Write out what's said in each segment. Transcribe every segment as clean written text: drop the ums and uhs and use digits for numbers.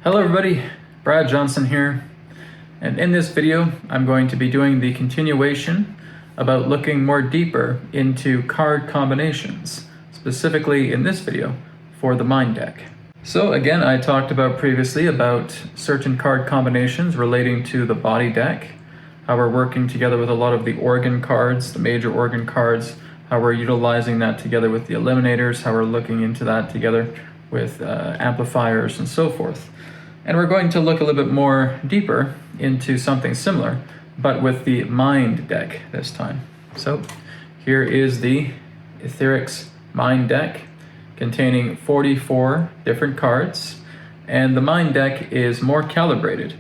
Hello everybody, Brad Johnson here, and in this video I'm going to be doing the continuation about looking more deeper into card combinations, specifically in this video for the Mind Deck. So again, I talked about previously about certain card combinations relating to the body deck, how we're working together with a lot of the organ cards, the major organ cards, how we're utilizing that together with the eliminators, how we're looking into that together with amplifiers and so forth. And we're going to look a little bit more deeper into something similar, but with the Mind Deck this time. So here is the AetherX Mind Deck containing 44 different cards, and the Mind Deck is more calibrated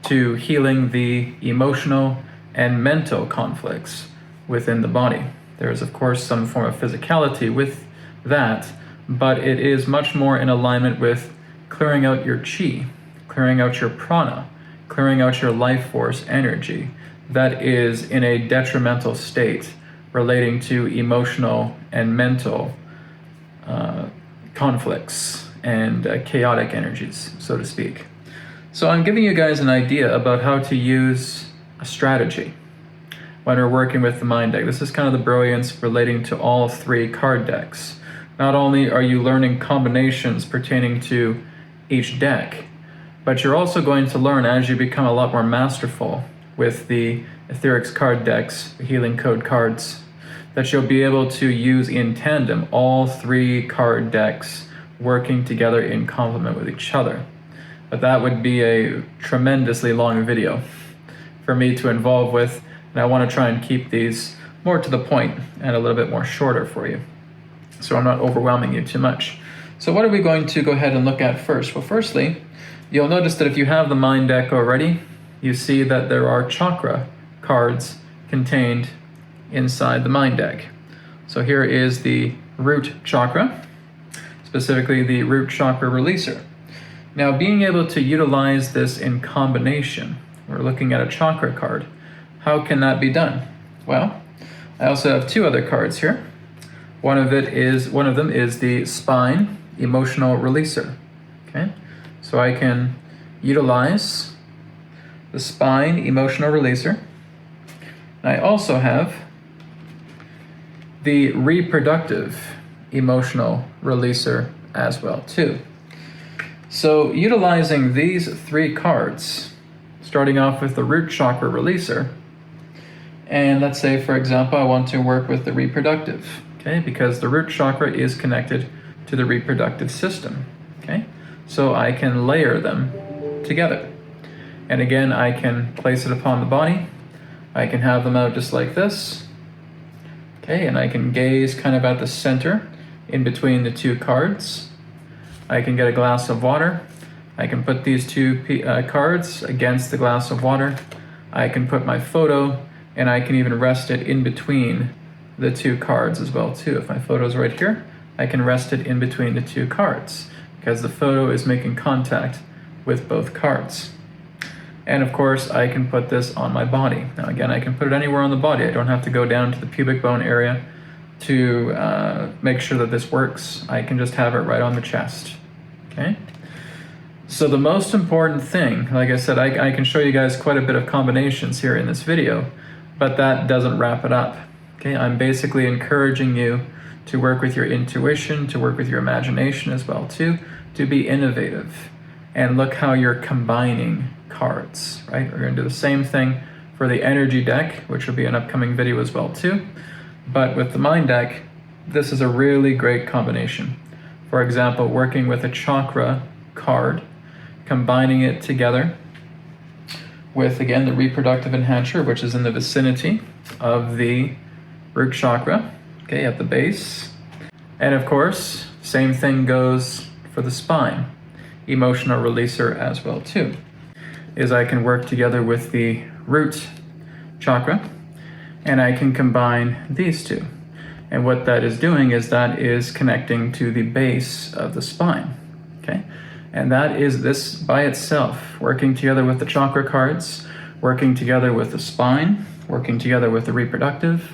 to healing the emotional and mental conflicts within the body. There is of course some form of physicality with that, but it is much more in alignment with clearing out your chi, clearing out your prana, clearing out your life force energy that is in a detrimental state relating to emotional and mental conflicts and chaotic energies, so to speak. So I'm giving you guys an idea about how to use a strategy when we're working with the Mind Deck. This is kind of the brilliance relating to all three card decks. Not only are you learning combinations pertaining to each deck, but you're also going to learn as you become a lot more masterful with the AetherX card decks, the healing code cards, that you'll be able to use in tandem all three card decks working together in complement with each other. But that would be a tremendously long video for me to involve with, and I want to try and keep these more to the point and a little bit more shorter for you, so I'm not overwhelming you too much. So what are we going to go ahead and look at first? Well, firstly, you'll notice that if you have the Mind Deck already, you see that there are chakra cards contained inside the Mind Deck. So here is the root chakra, specifically the root chakra releaser. Now, being able to utilize this in combination, we're looking at a chakra card. How can that be done? Well, I also have two other cards here. One of them is the spine emotional releaser. Okay, so I can utilize the spine emotional releaser. I also have the reproductive emotional releaser as well too. So utilizing these three cards, starting off with the root chakra releaser, and let's say for example I want to work with the reproductive, okay, because the root chakra is connected to the reproductive system, okay, so I can layer them together. And again, I can place it upon the body. I can have them out just like this. Okay, and I can gaze kind of at the center in between the two cards. I can get a glass of water. I can put these two cards against the glass of water. I can put my photo, and I can even rest it in between the two cards as well too. If my photo is right here, I can rest it in between the two cards because the photo is making contact with both cards. And of course, I can put this on my body. Now again, I can put it anywhere on the body. I don't have to go down to the pubic bone area to make sure that this works. I can just have it right on the chest, okay? So the most important thing, like I said, I can show you guys quite a bit of combinations here in this video, but that doesn't wrap it up, okay? I'm basically encouraging you to work with your intuition, to work with your imagination as well too, to be innovative. And look how you're combining cards, right? We're going to do the same thing for the energy deck, which will be an upcoming video as well too. But with the Mind Deck, this is a really great combination. For example, working with a chakra card, combining it together with, again, the reproductive enhancer, which is in the vicinity of the root chakra, okay, at the base. And of course, same thing goes for the spine emotional releaser as well too, is I can work together with the root chakra and I can combine these two. And what that is doing is that is connecting to the base of the spine, okay? And that is this by itself, working together with the chakra cards, working together with the spine, working together with the reproductive.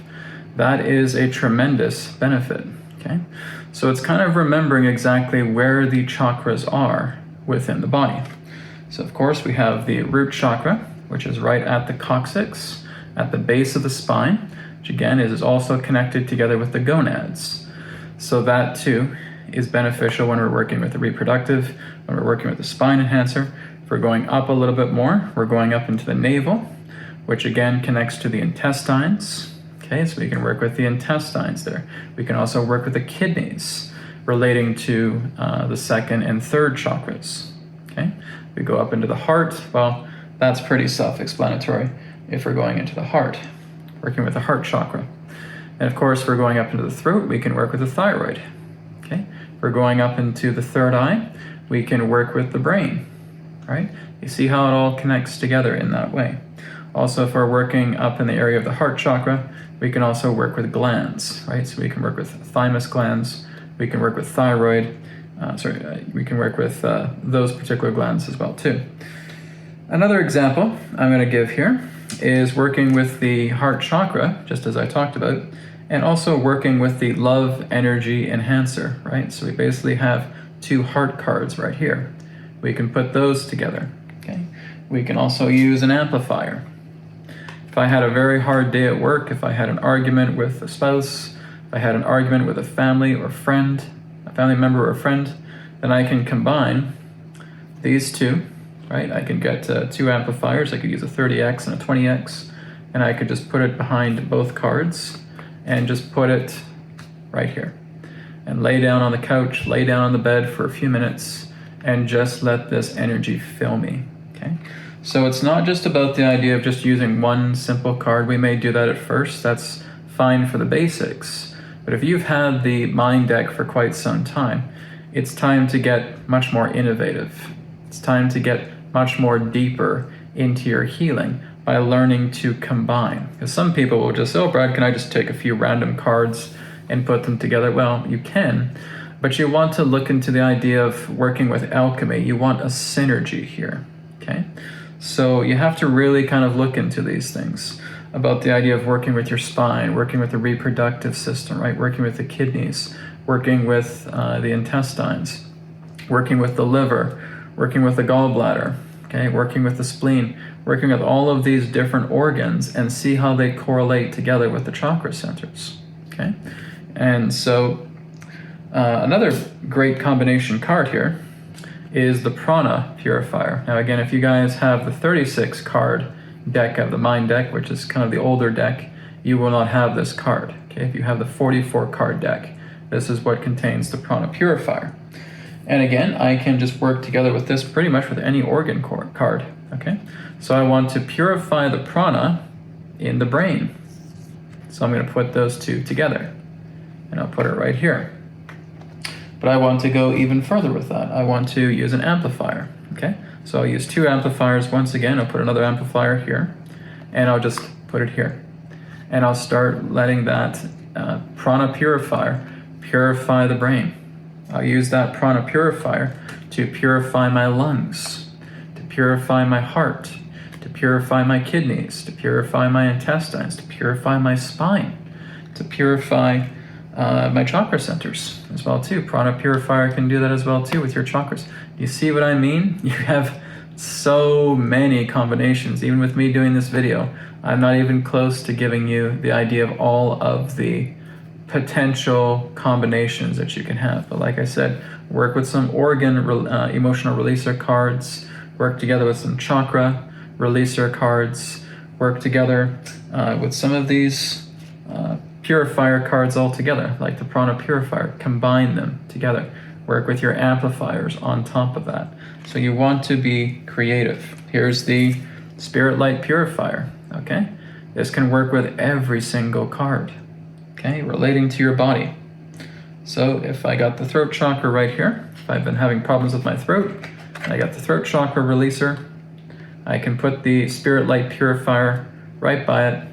That is a tremendous benefit, okay? So it's kind of remembering exactly where the chakras are within the body. So of course we have the root chakra, which is right at the coccyx, at the base of the spine, which again is also connected together with the gonads. So that too is beneficial when we're working with the reproductive, when we're working with the spine enhancer. If we're going up a little bit more, we're going up into the navel, which again connects to the intestines. Okay, so we can work with the intestines there. We can also work with the kidneys, relating to the second and third chakras. Okay, we go up into the heart. Well, that's pretty self-explanatory if we're going into the heart, working with the heart chakra. And of course, if we're going up into the throat, we can work with the thyroid. Okay, if we're going up into the third eye, we can work with the brain. Right? You see how it all connects together in that way. Also, if we're working up in the area of the heart chakra, we can also work with glands, right? So we can work with thymus glands, we can work with thyroid, we can work with those particular glands as well too. Another example I'm going to give here is working with the heart chakra, just as I talked about, and also working with the love energy enhancer, right? So we basically have two heart cards right here. We can put those together, okay? We can also use an amplifier. If I had a very hard day at work, if I had an argument with a spouse, if I had an argument with a family or friend, a family member or friend, then I can combine these two, right? I can get two amplifiers. I could use a 30X and a 20X, and I could just put it behind both cards and just put it right here. And lay down on the couch, lay down on the bed for a few minutes, and just let this energy fill me, okay? So it's not just about the idea of just using one simple card. We may do that at first. That's fine for the basics. But if you've had the Mind Deck for quite some time, it's time to get much more innovative. It's time to get much more deeper into your healing by learning to combine. Because some people will just say, oh, Brad, can I just take a few random cards and put them together? Well, you can, but you want to look into the idea of working with alchemy. You want a synergy here, okay? So you have to really kind of look into these things about the idea of working with your spine, working with the reproductive system, right? Working with the kidneys, working with the intestines, working with the liver, working with the gallbladder, okay? Working with the spleen, working with all of these different organs and see how they correlate together with the chakra centers, okay? And so another great combination card here is the Prana Purifier. Now again, if you guys have the 36 card deck of the Mind Deck, which is kind of the older deck, you will not have this card. Okay, if you have the 44 card deck, this is what contains the Prana Purifier. And again, I can just work together with this pretty much with any organ card. Okay, so I want to purify the prana in the brain. So I'm going to put those two together, and I'll put it right here. But I want to go even further with that. I want to use an amplifier, okay? So I'll use two amplifiers. Once again, I'll put another amplifier here, and I'll just put it here. And I'll start letting that prana purifier purify the brain. I'll use that prana purifier to purify my lungs, to purify my heart, to purify my kidneys, to purify my intestines, to purify my spine, to purify my chakra centers as well too. Prana purifier can do that as well too with your chakras. You see what I mean? You have so many combinations. Even with me doing this video, I'm not even close to giving you the idea of all of the potential combinations that you can have. But like I said, work with some organ emotional releaser cards, work together with some chakra releaser cards, work together with some of these purifier cards all together, like the prana purifier. Combine them together. Work with your amplifiers on top of that. So you want to be creative. Here's the spirit light purifier, okay? This can work with every single card, okay, relating to your body. So if I got the throat chakra right here, if I've been having problems with my throat, and I got the throat chakra releaser, I can put the spirit light purifier right by it,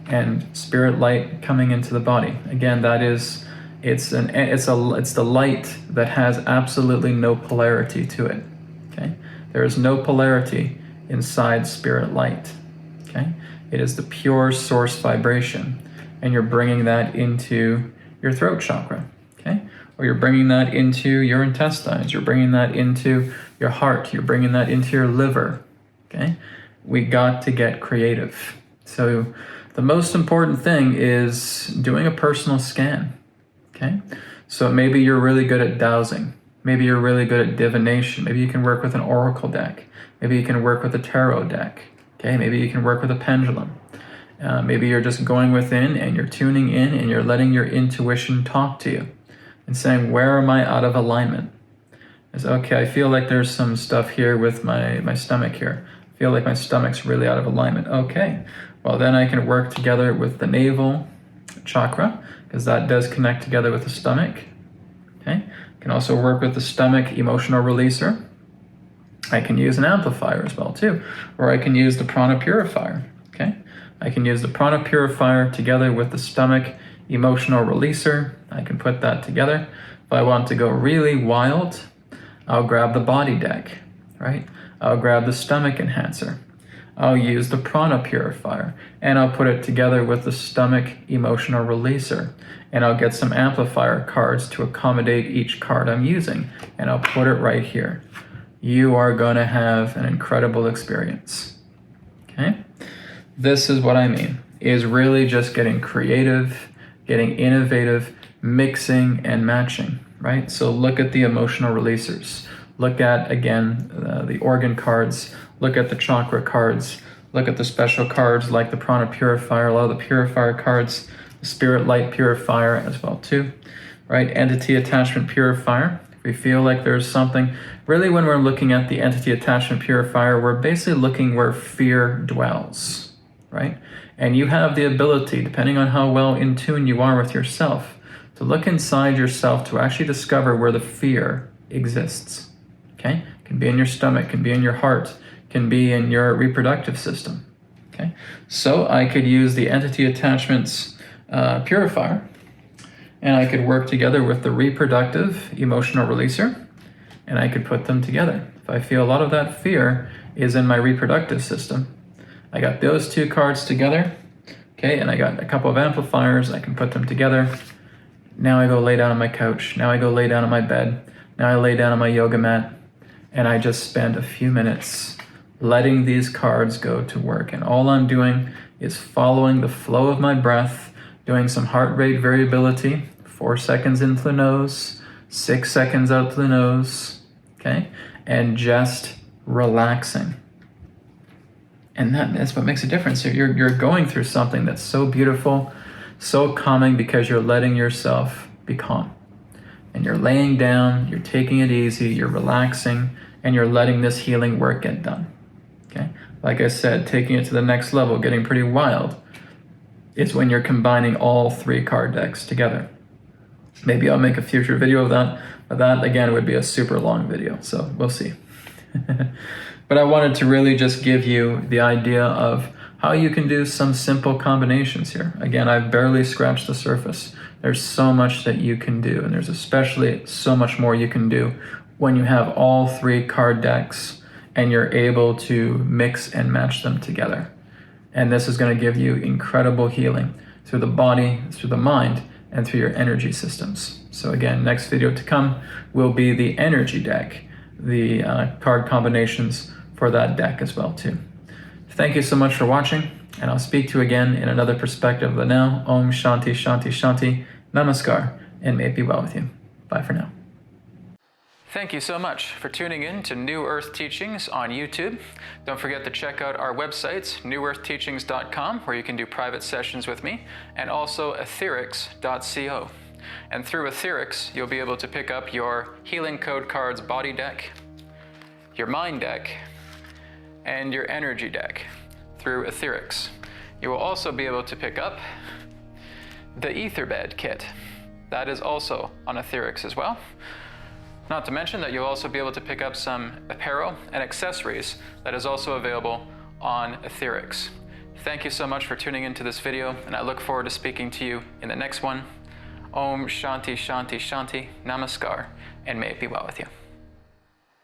and spirit light coming into the body. Again, that is, it's the light that has absolutely no polarity to it. Okay, there is no polarity inside spirit light. Okay, it is the pure source vibration, and you're bringing that into your throat chakra. Okay, or you're bringing that into your intestines, you're bringing that into your heart, you're bringing that into your liver, okay? We got to get creative. So the most important thing is doing a personal scan, okay? So maybe you're really good at dowsing. Maybe you're really good at divination. Maybe you can work with an oracle deck. Maybe you can work with a tarot deck, okay? Maybe you can work with a pendulum. Maybe you're just going within and you're tuning in and you're letting your intuition talk to you and saying, where am I out of alignment? It's okay, I feel like there's some stuff here with my stomach here. I feel like my stomach's really out of alignment. Okay, well then I can work together with the navel chakra, because that does connect together with the stomach. Okay, I can also work with the stomach emotional releaser. I can use an amplifier as well too, or I can use the prana purifier. Okay, I can use the prana purifier together with the stomach emotional releaser. I can put that together. If I want to go really wild, I'll grab the body deck, right? I'll grab the stomach enhancer. I'll use the prana purifier, and I'll put it together with the stomach emotional releaser, and I'll get some amplifier cards to accommodate each card I'm using, and I'll put it right here. You are going to have an incredible experience, okay? This is what I mean, is really just getting creative, getting innovative, mixing and matching, right? So look at the emotional releasers. Look at, again, the organ cards. Look at the chakra cards. Look at the special cards like the prana purifier, a lot of the purifier cards, the spirit light purifier as well too, right? Entity attachment purifier. If we feel like there's something, really when we're looking at the entity attachment purifier, we're basically looking where fear dwells, right? And you have the ability, depending on how well in tune you are with yourself, to look inside yourself to actually discover where the fear exists, okay? It can be in your stomach, can be in your heart, can be in your reproductive system, okay? So I could use the entity attachments purifier, and I could work together with the reproductive emotional releaser, and I could put them together. If I feel a lot of that fear is in my reproductive system, I got those two cards together, okay, and I got a couple of amplifiers, I can put them together. Now I go lay down on my couch, now I go lay down on my bed, now I lay down on my yoga mat, and I just spend a few minutes letting these cards go to work. And all I'm doing is following the flow of my breath, doing some heart rate variability, 4 seconds in through the nose, 6 seconds out through the nose, okay? And just relaxing. And that's what makes a difference. You're going through something that's so beautiful, so calming, because you're letting yourself be calm. And you're laying down, you're taking it easy, you're relaxing, and you're letting this healing work get done. Okay? Like I said, taking it to the next level, getting pretty wild, is when you're combining all 3 card decks together. Maybe I'll make a future video of that, but that again would be a super long video, so we'll see. But I wanted to really just give you the idea of how you can do some simple combinations here. Again, I've barely scratched the surface. There's so much that you can do, and there's especially so much more you can do when you have all 3 card decks and you're able to mix and match them together. And this is going to give you incredible healing through the body, through the mind, and through your energy systems. So again, next video to come will be the energy deck, the card combinations for that deck as well too. Thank you so much for watching, and I'll speak to you again in another perspective of the now. Om Shanti Shanti Shanti. Namaskar, and may it be well with you. Bye for now. Thank you so much for tuning in to New Earth Teachings on YouTube. Don't forget to check out our websites, newearthteachings.com, where you can do private sessions with me, and also AetherX.co. And through AetherX, you'll be able to pick up your Healing Code Cards body deck, your mind deck, and your energy deck through AetherX. You will also be able to pick up the Etherbed kit. That is also on AetherX as well. Not to mention that you'll also be able to pick up some apparel and accessories that is also available on AetherX. Thank you so much for tuning into this video, and I look forward to speaking to you in the next one. Om Shanti Shanti Shanti. Namaskar, and may it be well with you.